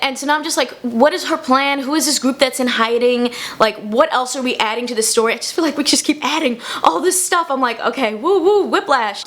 And so now I'm just like, what is her plan? Who is this group that's in hiding? Like, what else are we adding to the story? I just feel like we just keep adding all this stuff. I'm like, okay, woo woo, whiplash.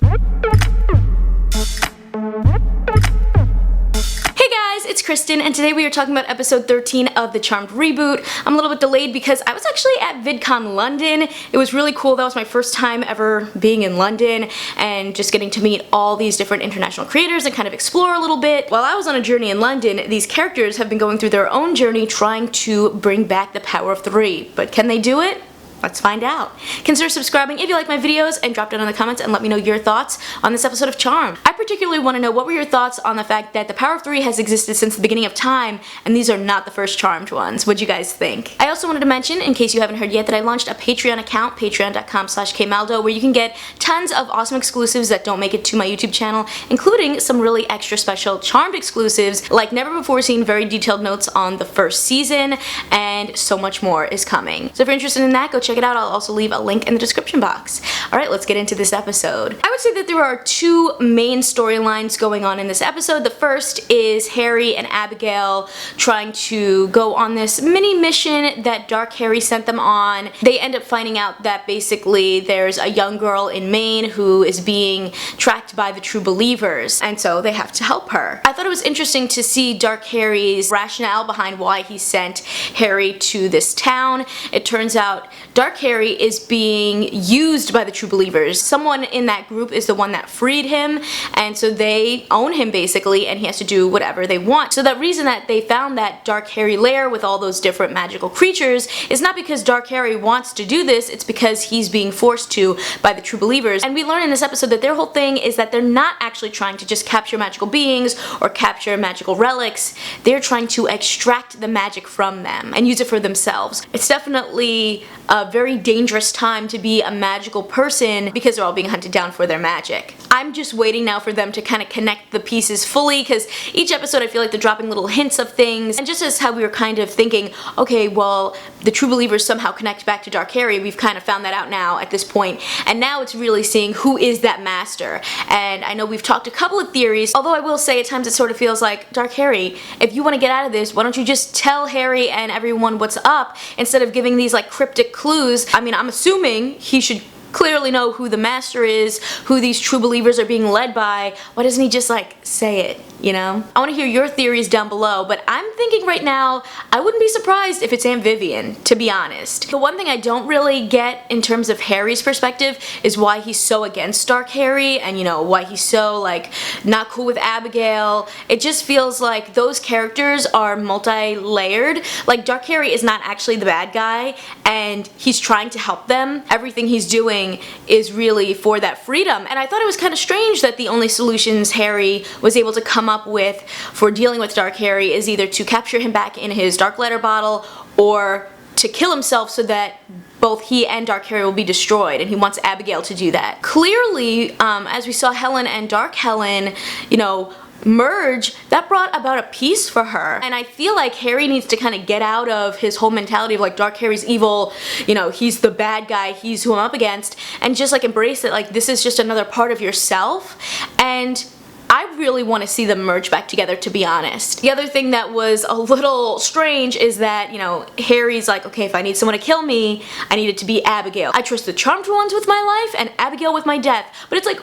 It's Kristen, and today we are talking about episode 13 of the Charmed reboot. I'm a little bit delayed because I was actually at VidCon London. It was really cool. That was my first time ever being in London and just getting to meet all these different international creators and kind of explore a little bit. While I was on a journey in London, these characters have been going through their own journey trying to bring back the power of 3. But can they do it? Let's find out. Consider subscribing if you like my videos and drop down in the comments and let me know your thoughts on this episode of Charmed. I particularly want to know what were your thoughts on the fact that the power of 3 has existed since the beginning of time and these are not the first Charmed ones. What'd you guys think? I also wanted to mention, in case you haven't heard yet, that I launched a Patreon account, patreon.com/kmaldo, where you can get tons of awesome exclusives that don't make it to my YouTube channel, including some really extra special Charmed exclusives like never before seen very detailed notes on the first season, and so much more is coming. So if you're interested in that, go check it out. I'll also leave a link in the description box. Alright, let's get into this episode. I would say that there are two main storylines going on in this episode. The first is Harry and Abigail trying to go on this mini mission that Dark Harry sent them on. They end up finding out that basically there's a young girl in Maine who is being tracked by the True Believers, and so they have to help her. I thought it was interesting to see Dark Harry's rationale behind why he sent Harry to this town. It turns out Dark Harry is being used by the True Believers. Someone in that group is the one that freed him, and so they own him basically, and he has to do whatever they want. So the reason that they found that Dark Harry lair with all those different magical creatures is not because Dark Harry wants to do this, it's because he's being forced to by the True Believers. And we learn in this episode that their whole thing is that they're not actually trying to just capture magical beings or capture magical relics. They're trying to extract the magic from them and use it for themselves. It's definitely a very dangerous time to be a magical person because they're all being hunted down for their magic. I'm just waiting now for them to kind of connect the pieces fully, because each episode I feel like they're dropping little hints of things, and just as how we were kind of thinking, okay, well, the True Believers somehow connect back to Dark Harry, we've kind of found that out now at this point, and now it's really seeing who is that master. And I know we've talked a couple of theories, although I will say at times it sort of feels like, Dark Harry, if you want to get out of this, why don't you just tell Harry and everyone what's up instead of giving these like cryptic clues. I mean, I'm assuming he should clearly know who the master is, who these True Believers are being led by. Why doesn't he just like say it, you know? I want to hear your theories down below, but I'm thinking right now I wouldn't be surprised if it's Aunt Vivian, to be honest. The one thing I don't really get in terms of Harry's perspective is why he's so against Dark Harry, and you know, why he's so like not cool with Abigail. It just feels like those characters are multi-layered. Like Dark Harry is not actually the bad guy and he's trying to help them. Everything he's doing is really for that freedom, and I thought it was kind of strange that the only solutions Harry was able to come up with for dealing with Dark Harry is either to capture him back in his dark letter bottle or to kill himself so that both he and Dark Harry will be destroyed, and he wants Abigail to do that. Clearly, as we saw Helen and Dark Helen, you know, merge, that brought about a peace for her. And I feel like Harry needs to kind of get out of his whole mentality of like Dark Harry's evil, you know, he's the bad guy, he's who I'm up against, and just like embrace it, like this is just another part of yourself. And I really want to see them merge back together, to be honest. The other thing that was a little strange is that, you know, Harry's like, okay, if I need someone to kill me, I need it to be Abigail. I trust the Charmed ones with my life and Abigail with my death. But it's like,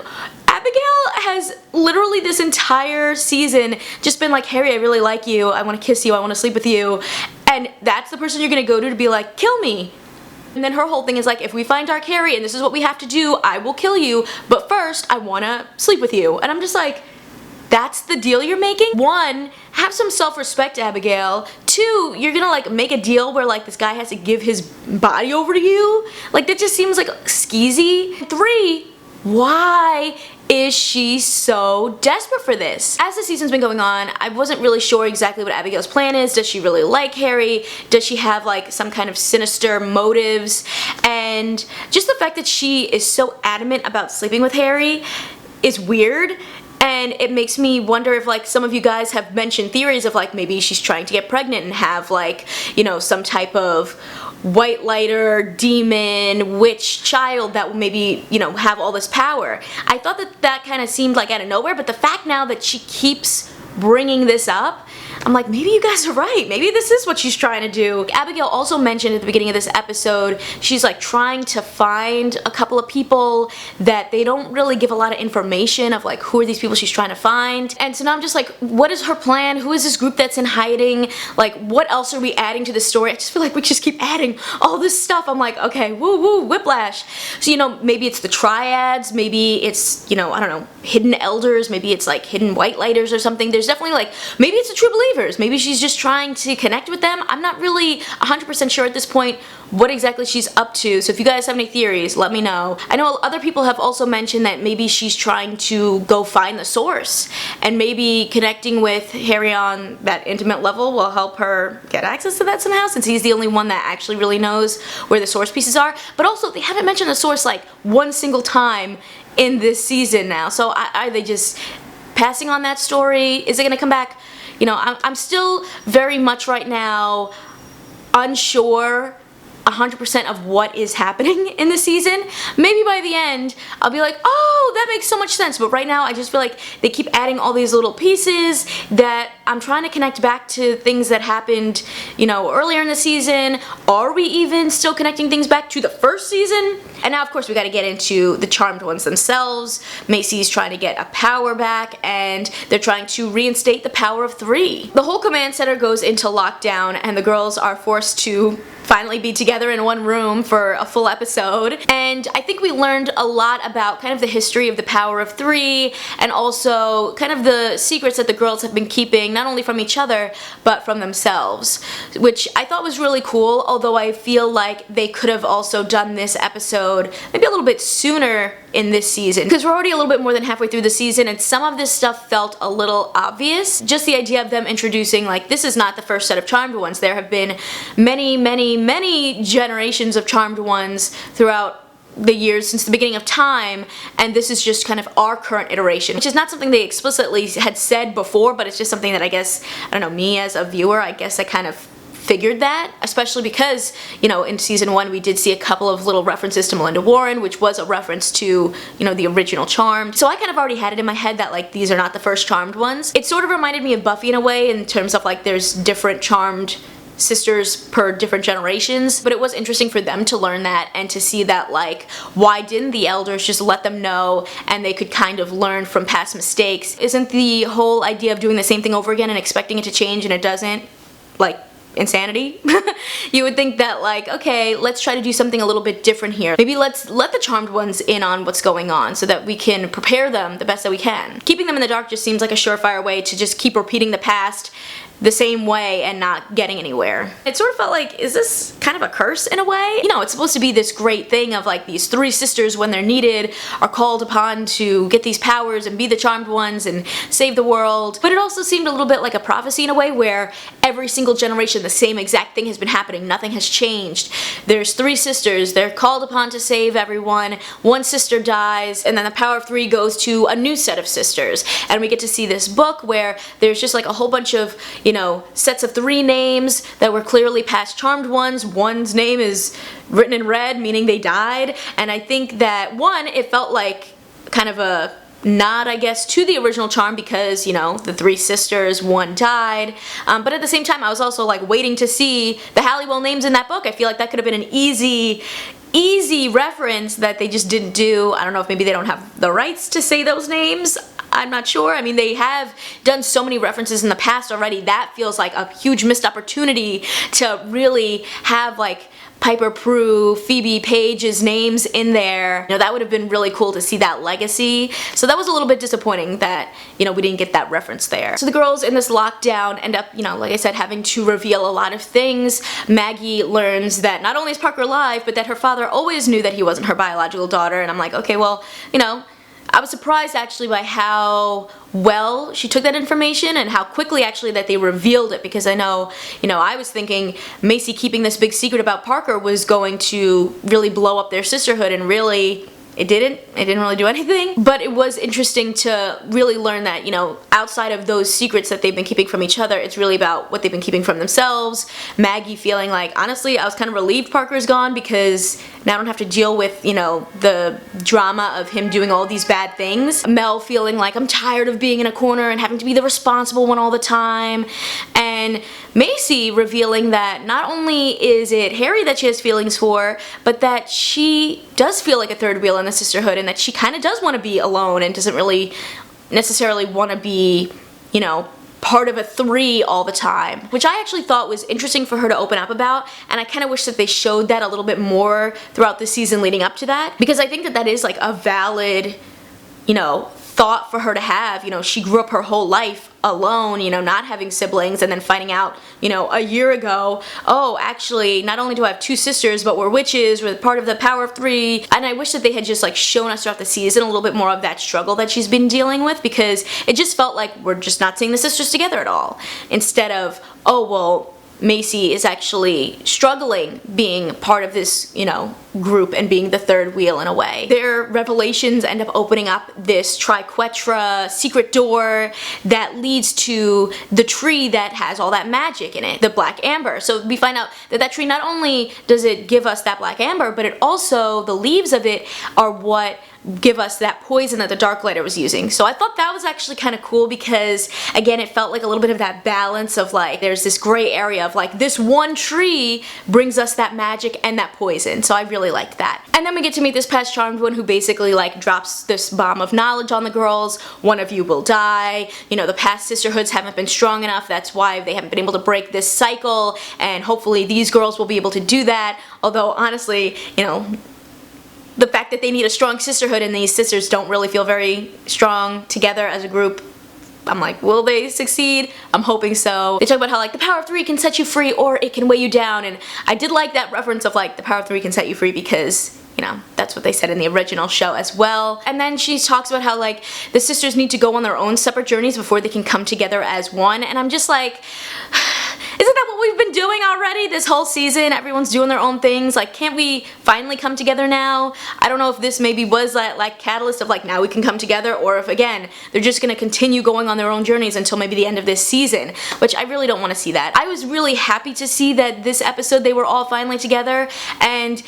Abigail has literally this entire season just been like, Harry, I really like you, I want to kiss you, I want to sleep with you, and that's the person you're gonna go to be like, kill me. And then her whole thing is like, if we find Dark Harry and this is what we have to do, I will kill you, but first I want to sleep with you. And I'm just like, that's the deal you're making? One, have some self-respect, Abigail. Two, you're gonna like make a deal where like this guy has to give his body over to you? Like that just seems like skeezy. Three, why is she so desperate for this? As the season's been going on, I wasn't really sure exactly what Abigail's plan is. Does she really like Harry? Does she have like some kind of sinister motives? And just the fact that she is so adamant about sleeping with Harry is weird. And it makes me wonder if like some of you guys have mentioned theories of like maybe she's trying to get pregnant and have like, you know, some type of whitelighter, demon, witch child that will maybe, you know, have all this power. I thought that that kind of seemed like out of nowhere, but the fact now that she keeps bringing this up I'm like, maybe you guys are right. Maybe this is what she's trying to do. Abigail also mentioned at the beginning of this episode, she's like trying to find a couple of people that they don't really give a lot of information of like who are these people she's trying to find. And so now I'm just like, what is her plan? Who is this group that's in hiding? Like, what else are we adding to the story? I just feel like we just keep adding all this stuff. I'm like, okay, woo woo, whiplash. So, you know, maybe it's the triads, maybe it's, you know, I don't know, hidden elders, maybe it's like hidden whitelighters or something. There's definitely like, maybe it's the true believers. Maybe she's just trying to connect with them. I'm not really 100% sure at this point what exactly she's up to, so if you guys have any theories, let me know. I know other people have also mentioned that maybe she's trying to go find the source, and maybe connecting with Harry on that intimate level will help her get access to that somehow, since he's the only one that actually really knows where the source pieces are. But also, they haven't mentioned the source like one single time in this season now, so are they just passing on that story? Is it gonna come back? You know, I'm still very much right now unsure 100% of what is happening in the season. Maybe by the end, I'll be like, oh, that makes so much sense. But right now, I just feel like they keep adding all these little pieces that I'm trying to connect back to things that happened, you know, earlier in the season. Are we even still connecting things back to the first season? And now, of course, we gotta get into the Charmed ones themselves. Macy's trying to get a power back, and they're trying to reinstate the power of 3. The whole command center goes into lockdown, and the girls are forced to finally be together in one room for a full episode. And I think we learned a lot about kind of the history of the power of 3, and also kind of the secrets that the girls have been keeping, not only from each other, but from themselves, which I thought was really cool, although I feel like they could have also done this episode maybe a little bit sooner in this season, because we're already a little bit more than halfway through the season, and some of this stuff felt a little obvious. Just the idea of them introducing, like, this is not the first set of Charmed ones. There have been many generations of Charmed ones throughout the years since the beginning of time, and this is just kind of our current iteration, which is not something they explicitly had said before, but it's just something that I guess, I don't know, me as a viewer, I guess I kind of figured that, especially because, you know, in season 1 we did see a couple of little references to Melinda Warren, which was a reference to, you know, the original Charmed. So I kind of already had it in my head that, like, these are not the first Charmed ones. It sort of reminded me of Buffy in a way, in terms of, like, there's different Charmed sisters per different generations, but it was interesting for them to learn that and to see that, like, why didn't the elders just let them know and they could kind of learn from past mistakes? Isn't the whole idea of doing the same thing over again and expecting it to change and it doesn't, like, insanity? You would think that, like, okay, let's try to do something a little bit different here. Maybe let's let the Charmed ones in on what's going on so that we can prepare them the best that we can. Keeping them in the dark just seems like a surefire way to just keep repeating the past the same way and not getting anywhere. It sort of felt like, is this kind of a curse in a way? You know, it's supposed to be this great thing of, like, these 3 sisters, when they're needed, are called upon to get these powers and be the Charmed ones and save the world. But it also seemed a little bit like a prophecy in a way, where every single generation the same exact thing has been happening. Nothing has changed. There's 3 sisters, they're called upon to save everyone, one sister dies, and then the power of 3 goes to a new set of sisters. And we get to see this book where there's just like a whole bunch of, you know, sets of 3 names that were clearly past Charmed ones. One's name is written in red, meaning they died. And I think that, one, it felt like kind of a nod, I guess, to the original Charm, because, you know, the 3 sisters, one died. But at the same time, I was also, like, waiting to see the Halliwell names in that book. I feel like that could have been an easy reference that they just didn't do. I don't know if maybe they don't have the rights to say those names. I'm not sure. I mean, they have done so many references in the past already. That feels like a huge missed opportunity to really have, like, Piper Prue, Phoebe, Paige's names in there. You know, that would have been really cool to see that legacy. So that was a little bit disappointing that, you know, we didn't get that reference there. So the girls in this lockdown end up, you know, like I said, having to reveal a lot of things. Maggie learns that not only is Parker alive, but that her father always knew that he wasn't her biological daughter. And I'm like, okay, well, you know, I was surprised actually by how well she took that information and how quickly actually that they revealed it, because I know, you know, I was thinking Macy keeping this big secret about Parker was going to really blow up their sisterhood and really it didn't really do anything. But it was interesting to really learn that, you know, outside of those secrets that they've been keeping from each other, it's really about what they've been keeping from themselves. Maggie feeling like, honestly, I was kind of relieved Parker's gone because now I don't have to deal with, you know, the drama of him doing all these bad things. Mel feeling like, I'm tired of being in a corner and having to be the responsible one all the time. And Macy revealing that not only is it Harry that she has feelings for, but that she does feel like a third wheel in the sisterhood, and that she kind of does want to be alone and doesn't really necessarily want to be, you know, part of a 3 all the time, which I actually thought was interesting for her to open up about, and I kind of wish that they showed that a little bit more throughout the season leading up to that, because I think that that is like a valid, you know, thought for her to have. You know, she grew up her whole life alone, you know, not having siblings, and then finding out, you know, a year ago, oh, actually, not only do I have 2 sisters, but we're witches, we're part of the power of 3. And I wish that they had just like shown us throughout the season a little bit more of that struggle that she's been dealing with, because it just felt like we're just not seeing the sisters together at all. Instead of, oh, well, Macy is actually struggling being part of this, you know, group and being the third wheel in a way. Their revelations end up opening up this triquetra secret door that leads to the tree that has all that magic in it, the black amber. So we find out that that tree, not only does it give us that black amber, but it also, the leaves of it are what give us that poison that the Darklighter was using. So I thought that was actually kind of cool, because again, it felt like a little bit of that balance of like, there's this gray area of like, this one tree brings us that magic and that poison. So I really liked that. And then we get to meet this past charmed one who basically like drops this bomb of knowledge on the girls. One of you will die. You know, the past sisterhoods haven't been strong enough. That's why they haven't been able to break this cycle. And hopefully these girls will be able to do that. Although honestly, you know, the fact that they need a strong sisterhood and these sisters don't really feel very strong together as a group, I'm like, will they succeed? I'm hoping so. They talk about how like the power of 3 can set you free or it can weigh you down, and I did like that reference of like the power of 3 can set you free, because, you know, that's what they said in the original show as well. And then she talks about how like the sisters need to go on their own separate journeys before they can come together as one, and I'm just like, isn't that what we've been doing already this whole season? Everyone's doing their own things. Like, can't we finally come together now? I don't know if this maybe was that like catalyst of like, now we can come together, or if again, they're just gonna continue going on their own journeys until maybe the end of this season, which I really don't want to see that. I was really happy to see that this episode they were all finally together, and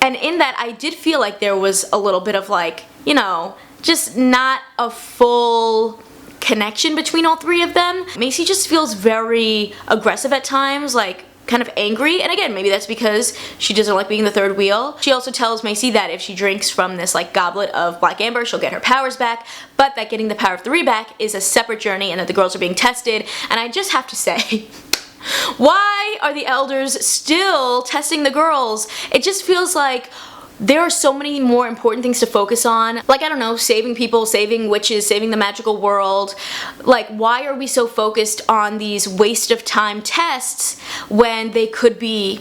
in that I did feel like there was a little bit of like, you know, just not a full connection between all 3 of them. Macy just feels very aggressive at times, like kind of angry, and again, maybe that's because she doesn't like being the third wheel. She also tells Macy that if she drinks from this like goblet of black amber, she'll get her powers back, but that getting the power of 3 back is a separate journey and that the girls are being tested. And I just have to say, why are the elders still testing the girls? It just feels like there are so many more important things to focus on. Like, I don't know, saving people, saving witches, saving the magical world. Like, why are we so focused on these waste of time tests when they could be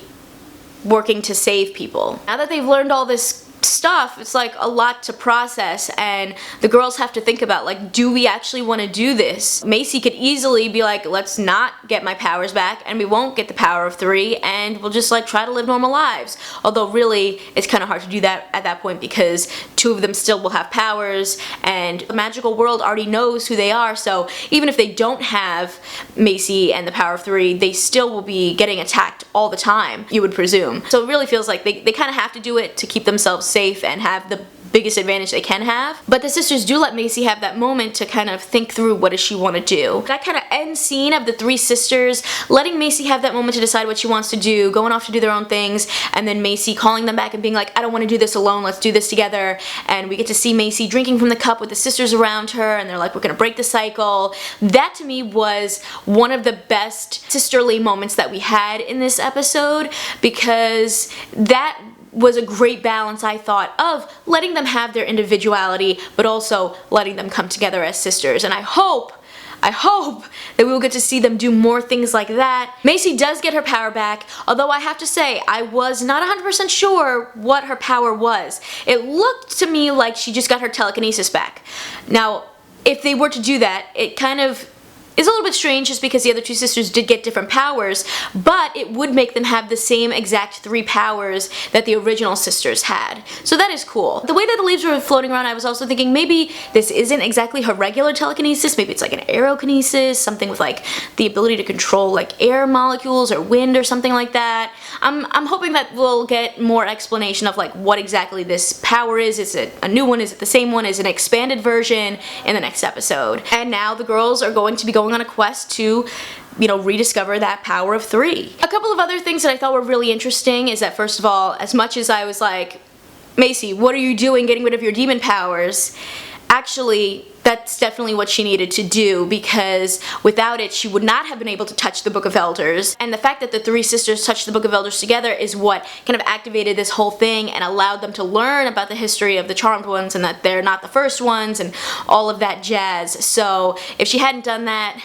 working to save people? Now that they've learned all this stuff, it's like a lot to process, and the girls have to think about like, do we actually want to do this? Macy could easily be like, let's not get my powers back and we won't get the power of 3 and we'll just like try to live normal lives. Although really it's kind of hard to do that at that point, because 2 of them still will have powers and the magical world already knows who they are, so even if they don't have Macy and the power of 3, they still will be getting attacked all the time, you would presume. So it really feels like they kind of have to do it to keep themselves safe and have the biggest advantage they can have. But the sisters do let Macy have that moment to kind of think through what does she want to do. That kind of end scene of the 3 sisters letting Macy have that moment to decide what she wants to do, going off to do their own things, and then Macy calling them back and being like, I don't want to do this alone, let's do this together. And we get to see Macy drinking from the cup with the sisters around her, and they're like, we're gonna break the cycle. That to me was one of the best sisterly moments that we had in this episode, because that was a great balance, I thought, of letting them have their individuality, but also letting them come together as sisters. And I hope that we will get to see them do more things like that. Macy does get her power back, although I have to say, I was not 100% sure what her power was. It looked to me like she just got her telekinesis back. Now, if they were to do that, it kind of is a little bit strange just because the other two sisters did get different powers, but it would make them have the same exact 3 powers that the original sisters had. So that is cool. The way that the leaves were floating around, I was also thinking maybe this isn't exactly her regular telekinesis, maybe it's like an aerokinesis, something with like the ability to control like air molecules or wind or something like that. I'm hoping that we'll get more explanation of like what exactly this power is. Is it a new one? Is it the same one? Is it an expanded version in the next episode? And now the girls are going to be going on a quest to, you know, rediscover that power of 3. A couple of other things that I thought were really interesting is that, first of all, as much as I was like, Macy, what are you doing getting rid of your demon powers? Actually, that's definitely what she needed to do, because without it she would not have been able to touch the Book of Elders, and the fact that the 3 sisters touched the Book of Elders together is what kind of activated this whole thing and allowed them to learn about the history of the Charmed Ones and that they're not the first ones and all of that jazz. So if she hadn't done that,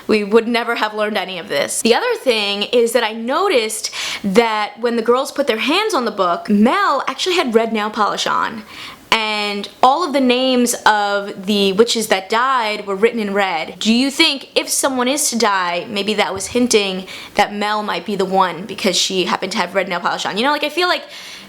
we would never have learned any of this. The other thing is that I noticed that when the girls put their hands on the book, Mel actually had red nail polish on. And all of the names of the witches that died were written in red. Do you think if someone is to die, maybe that was hinting that Mel might be the one because she happened to have red nail polish on? You know, like I feel like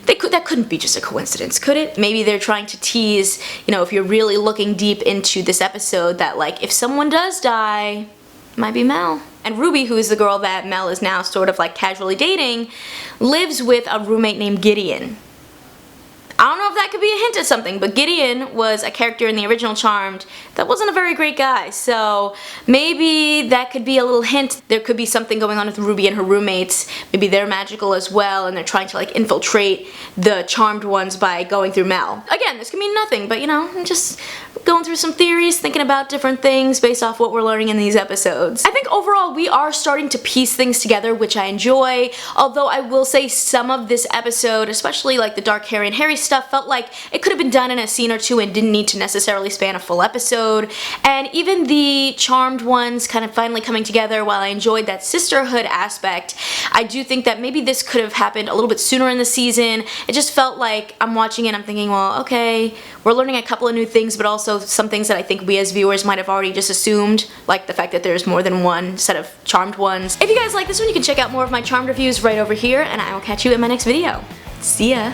that couldn't be just a coincidence, could it? Maybe they're trying to tease, you know, if you're really looking deep into this episode, that like if someone does die, it might be Mel. And Ruby, who is the girl that Mel is now sort of like casually dating, lives with a roommate named Gideon. I don't know if that could be a hint at something, but Gideon was a character in the original Charmed that wasn't a very great guy, so maybe that could be a little hint. There could be something going on with Ruby and her roommates. Maybe they're magical as well, and they're trying to like infiltrate the Charmed Ones by going through Mel. Again, this could mean nothing, but you know, I'm just going through some theories, thinking about different things based off what we're learning in these episodes. I think overall we are starting to piece things together, which I enjoy, although I will say some of this episode, especially like the Dark Harry and Harry stuff, felt like it could have been done in a scene or two and didn't need to necessarily span a full episode. And even the Charmed Ones kind of finally coming together, while I enjoyed that sisterhood aspect, I do think that maybe this could have happened a little bit sooner in the season. It just felt like I'm watching it and I'm thinking, well, okay, we're learning a couple of new things, but also some things that I think we as viewers might have already just assumed, like the fact that there's more than one set of Charmed Ones. If you guys like this one, you can check out more of my Charmed reviews right over here, and I will catch you in my next video. See ya!